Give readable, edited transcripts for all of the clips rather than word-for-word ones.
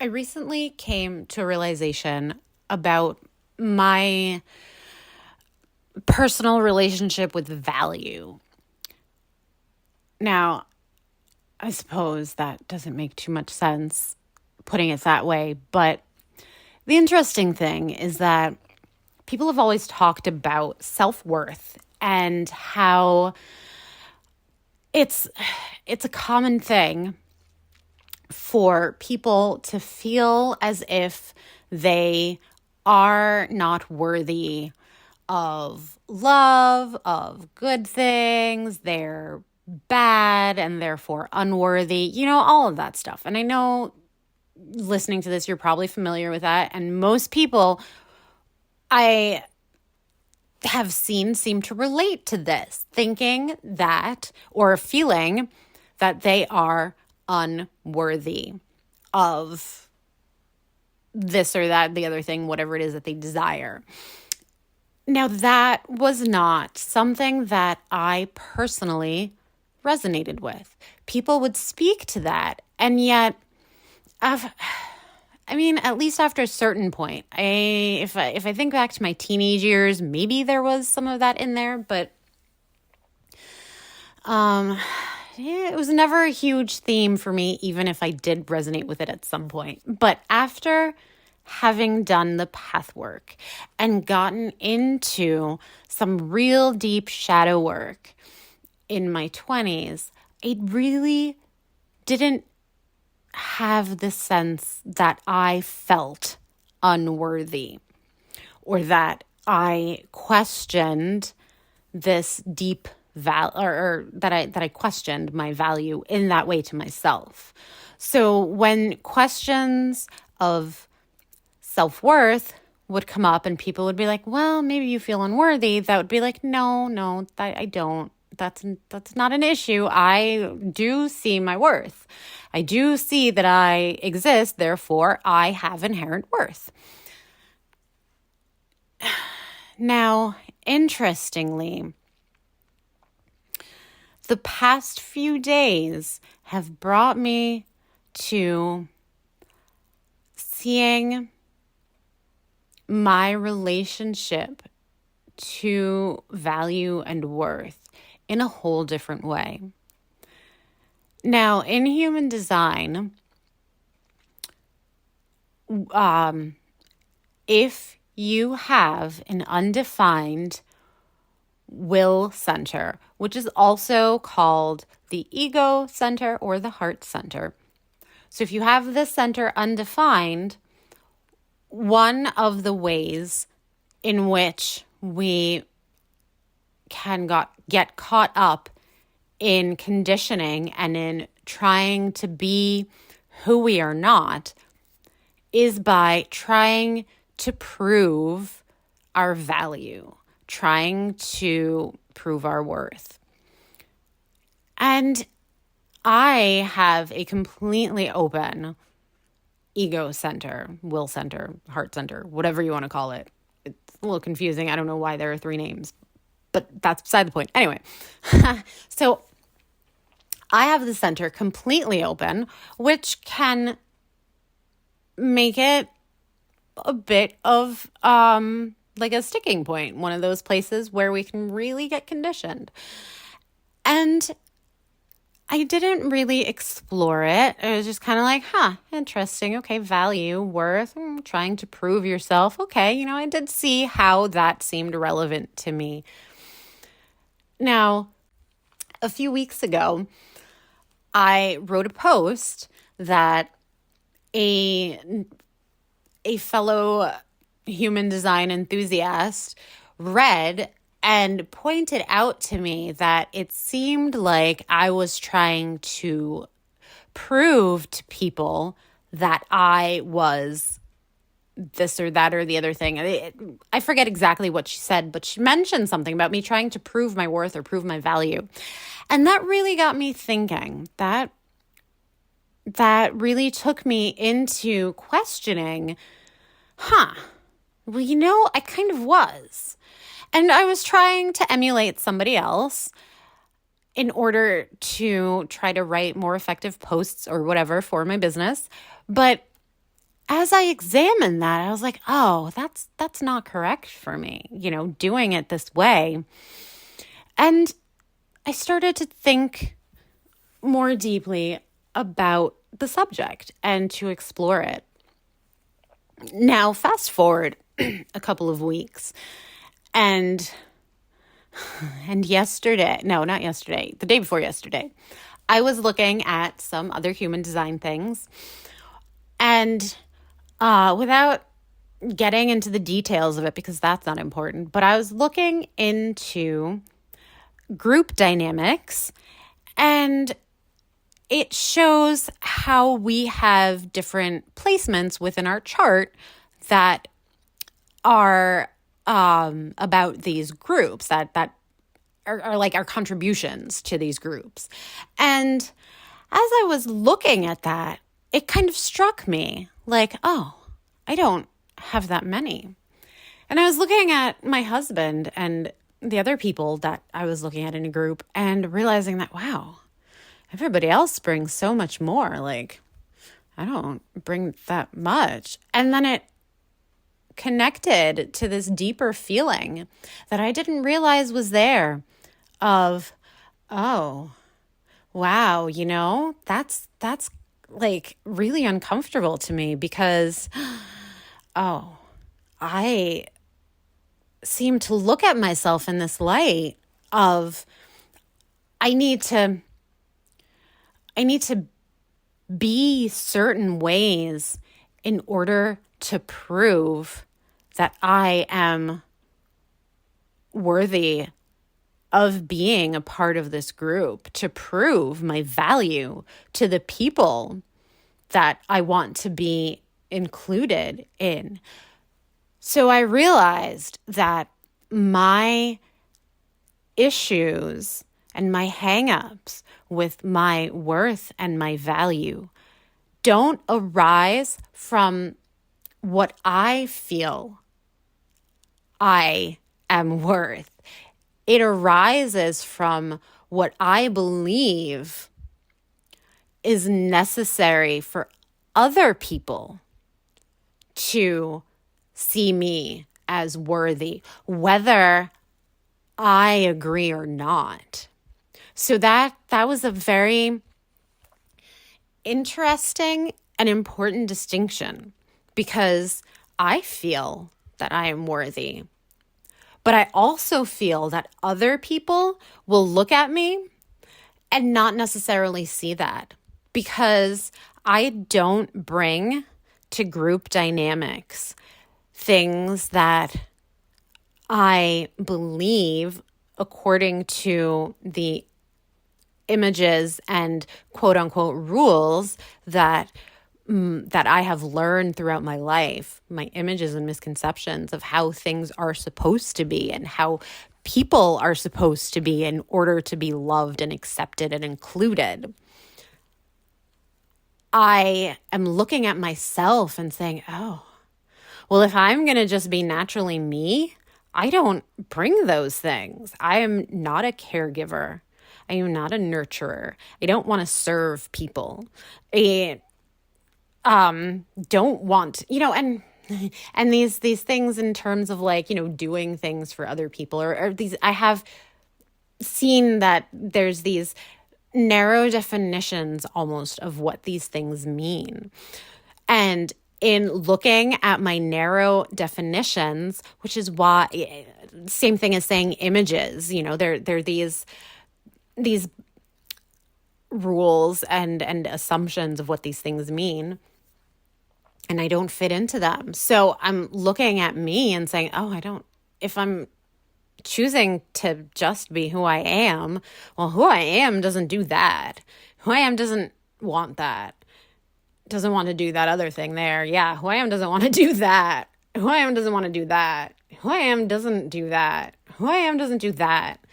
I recently came to a realization about my personal relationship with value. Now, I suppose that doesn't make too much sense putting it that way, but the interesting thing is that people have always talked about self-worth and how it's it's a common thing for people to feel as if they are not worthy of love, of good things, they're bad and therefore unworthy, all of that stuff. And I know listening to this, you're probably familiar with that. And most people I have seen seem to relate to this, thinking that or feeling that they are unworthy of this or that, the other thing, whatever it is that they desire. Now, that was not something that I personally resonated with. People would speak to that, and yet, at least after a certain point, if I think back to my teenage years, maybe there was some of that in there, but it was never a huge theme for me, even if I did resonate with it at some point. But after having done the path work and gotten into some real deep shadow work in my 20s, I really didn't have the sense that I felt unworthy or that I questioned this deep or that I questioned my value in that way to myself. So when questions of self-worth would come up and people would be like, well, maybe you feel unworthy, that would be like, no, I don't. That's not an issue. I do see my worth. I do see that I exist, therefore I have inherent worth. Now, interestingly, the past few days have brought me to seeing my relationship to value and worth in a whole different way. Now, in human design, if you have an undefined will center, which is also called the ego center or the heart center. So if you have this center undefined, one of the ways in which we can get caught up in conditioning and in trying to be who we are not is by trying to prove our value, trying to prove our worth. And I have a completely open ego center, will center, heart center, whatever you want to call it. It's a little confusing. I don't know why there are 3 names, but that's beside the point. Anyway, so I have the center completely open, which can make it a bit of like a sticking point, one of those places where we can really get conditioned. And I didn't really explore it. It was just kind of like, interesting. Okay, value, worth, trying to prove yourself. Okay, I did see how that seemed relevant to me. Now, a few weeks ago, I wrote a post that a fellow human design enthusiast read and pointed out to me that it seemed like I was trying to prove to people that I was this or that or the other thing. I forget exactly what she said, but she mentioned something about me trying to prove my worth or prove my value. And that really got me thinking. That really took me into questioning, well, I kind of was. And I was trying to emulate somebody else in order to try to write more effective posts or whatever for my business. But as I examined that, I was like, oh, that's not correct for me, doing it this way. And I started to think more deeply about the subject and to explore it. Now, fast forward a couple of weeks, and yesterday, no, not yesterday, the day before yesterday, I was looking at some other human design things, and without getting into the details of it, because that's not important, but I was looking into group dynamics, and it shows how we have different placements within our chart that are about these groups, that are like our contributions to these groups. And as I was looking at that, it kind of struck me like, oh, I don't have that many. And I was looking at my husband and the other people that I was looking at in a group and realizing that, wow, everybody else brings so much more. Like, I don't bring that much. And then it connected to this deeper feeling that I didn't realize was there of, oh, wow, that's like really uncomfortable to me because, oh, I seem to look at myself in this light of I need to be certain ways in order to prove that I am worthy of being a part of this group, to prove my value to the people that I want to be included in. So I realized that my issues and my hangups with my worth and my value don't arise from what I feel I am worth. It arises from what I believe is necessary for other people to see me as worthy, whether I agree or not. So that was a very interesting and important distinction, because I feel that I am worthy, but I also feel that other people will look at me and not necessarily see that, because I don't bring to group dynamics things that I believe according to the images and quote unquote rules that I have learned throughout my life, my images and misconceptions of how things are supposed to be and how people are supposed to be in order to be loved and accepted and included. I am looking at myself and saying, oh, well, if I'm going to just be naturally me, I don't bring those things. I am not a caregiver. I am not a nurturer. I don't want to serve people. I don't want, and these things in terms of like, doing things for other people or these, I have seen that there's these narrow definitions almost of what these things mean. And in looking at my narrow definitions, which is why, same thing as saying images, they're these rules and assumptions of what these things mean. And I don't fit into them. So I'm looking at me and saying, oh, if I'm choosing to just be who I am, well, who I am doesn't do that. Who I am doesn't want that. Doesn't want to do that other thing there. Yeah, who I am doesn't want to do that. Who I am doesn't want to do that. Who I am doesn't do that. Who I am doesn't do that.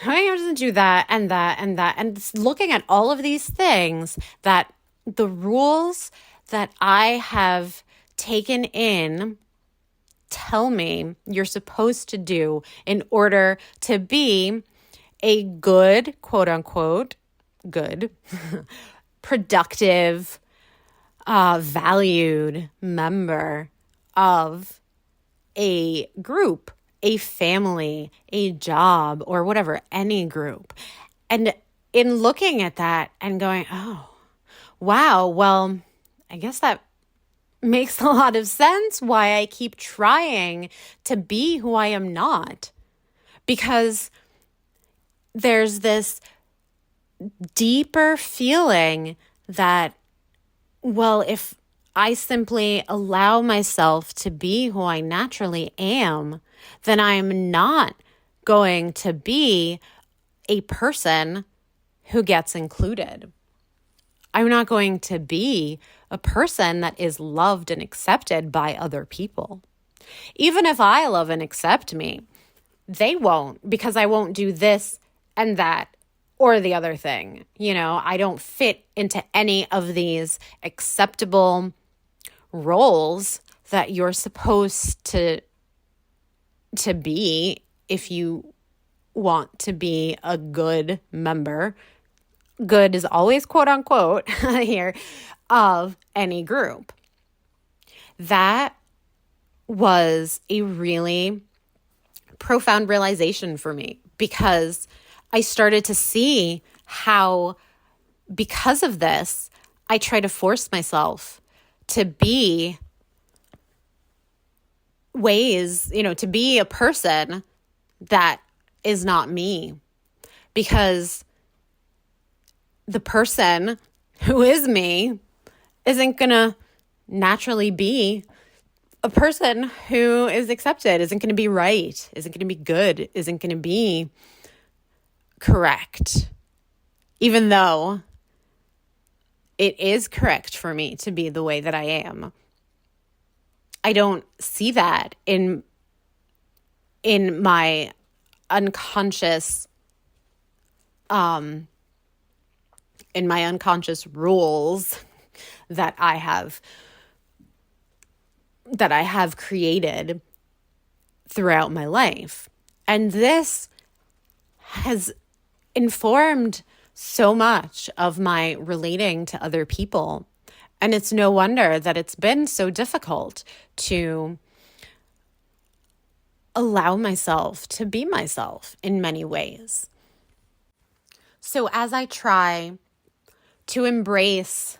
Who I am doesn't do that and that and that. And looking at all of these things, that the rules that I have taken in tell me you're supposed to do in order to be a good, quote unquote, good, productive, valued member of a group, a family, a job, or whatever, any group. And in looking at that and going, oh, wow, well, I guess that makes a lot of sense why I keep trying to be who I am not. Because there's this deeper feeling that, well, if I simply allow myself to be who I naturally am, then I'm not going to be a person who gets included. I'm not going to be a person that is loved and accepted by other people. Even if I love and accept me, they won't, because I won't do this and that or the other thing. You know, I don't fit into any of these acceptable roles that you're supposed to be if you want to be a good member. Good is always quote unquote here of any group. That was a really profound realization for me, because I started to see how, because of this, I try to force myself to be to be a person that is not me. Because the person who is me isn't going to naturally be a person who is accepted, isn't going to be right, isn't going to be good, isn't going to be correct. Even though it is correct for me to be the way that I am, I don't see that in my unconscious rules that I have created throughout my life. And this has informed so much of my relating to other people. And it's no wonder that it's been so difficult to allow myself to be myself in many ways. So as I try to embrace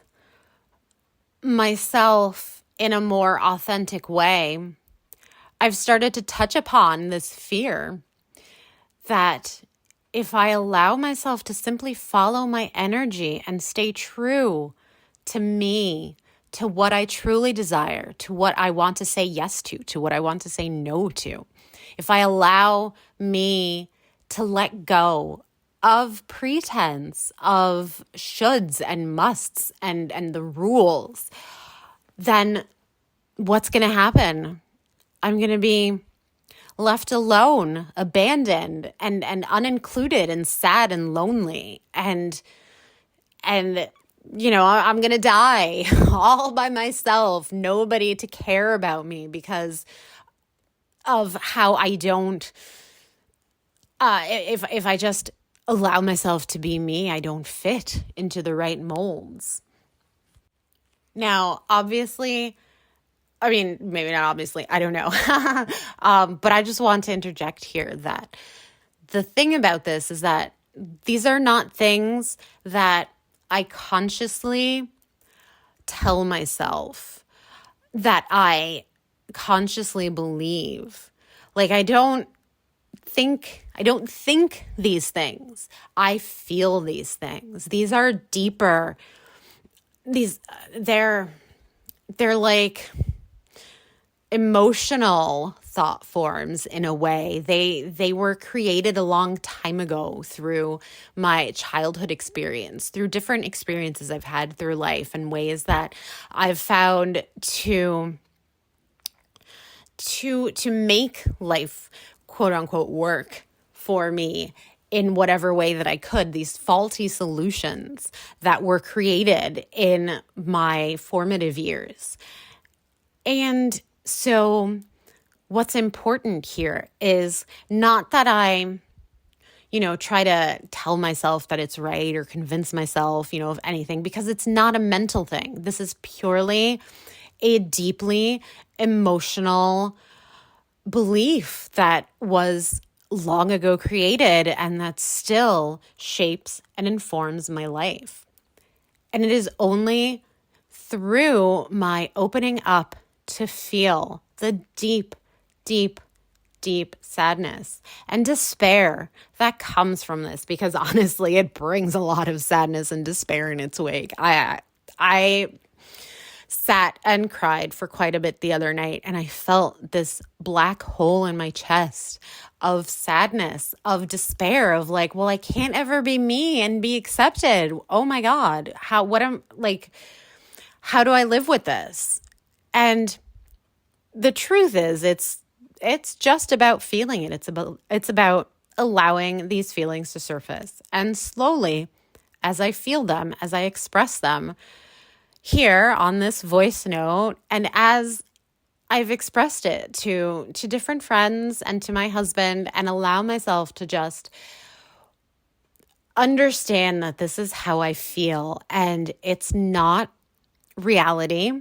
myself in a more authentic way, I've started to touch upon this fear that if I allow myself to simply follow my energy and stay true to me, to what I truly desire, to what I want to say yes to what I want to say no to, if I allow me to let go of pretense, of shoulds and musts and the rules, then what's going to happen? I'm going to be left alone, abandoned, and unincluded, and sad and lonely. And I'm going to die all by myself, nobody to care about me because of how I don't, if I just allow myself to be me, I don't fit into the right molds. Now, obviously, I mean, maybe not obviously, I don't know. But I just want to interject here that the thing about this is that these are not things that I consciously tell myself, that I consciously believe. Like, I don't think these things. I feel these things. These are deeper. They're like emotional thought forms in a way. They were created a long time ago through my childhood experience, through different experiences I've had through life, and ways that I've found to make life, quote unquote, work for me in whatever way that I could. These faulty solutions that were created in my formative years. And so what's important here is not that I, try to tell myself that it's right or convince myself, of anything, because it's not a mental thing. This is purely a deeply emotional belief that was long ago created and that still shapes and informs my life. And it is only through my opening up to feel the deep, deep, deep sadness and despair that comes from this, because honestly, it brings a lot of sadness and despair in its wake. I sat and cried for quite a bit the other night, and I felt this black hole in my chest of sadness, of despair, of like, well, I can't ever be me and be accepted. Oh my God, how do I live with this? And the truth is, it's just about feeling it. It's about allowing these feelings to surface. And slowly, as I feel them, as I express them here on this voice note, and as I've expressed it to different friends and to my husband, and allow myself to just understand that this is how I feel, and it's not reality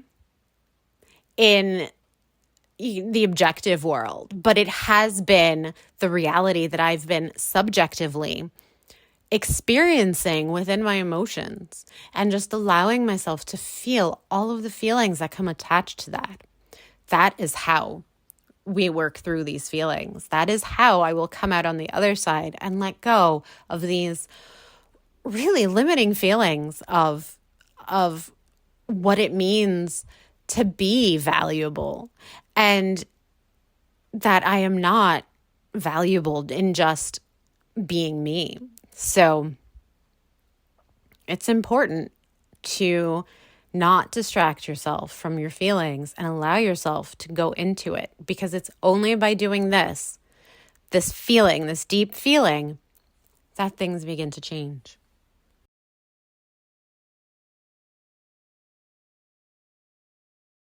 in the objective world, but it has been the reality that I've been subjectively experiencing within my emotions, and just allowing myself to feel all of the feelings that come attached to that. That is how we work through these feelings. That is how I will come out on the other side and let go of these really limiting feelings of what it means to be valuable, and that I am not valuable in just being me. So it's important to not distract yourself from your feelings and allow yourself to go into it, because it's only by doing this feeling, this deep feeling, that things begin to change.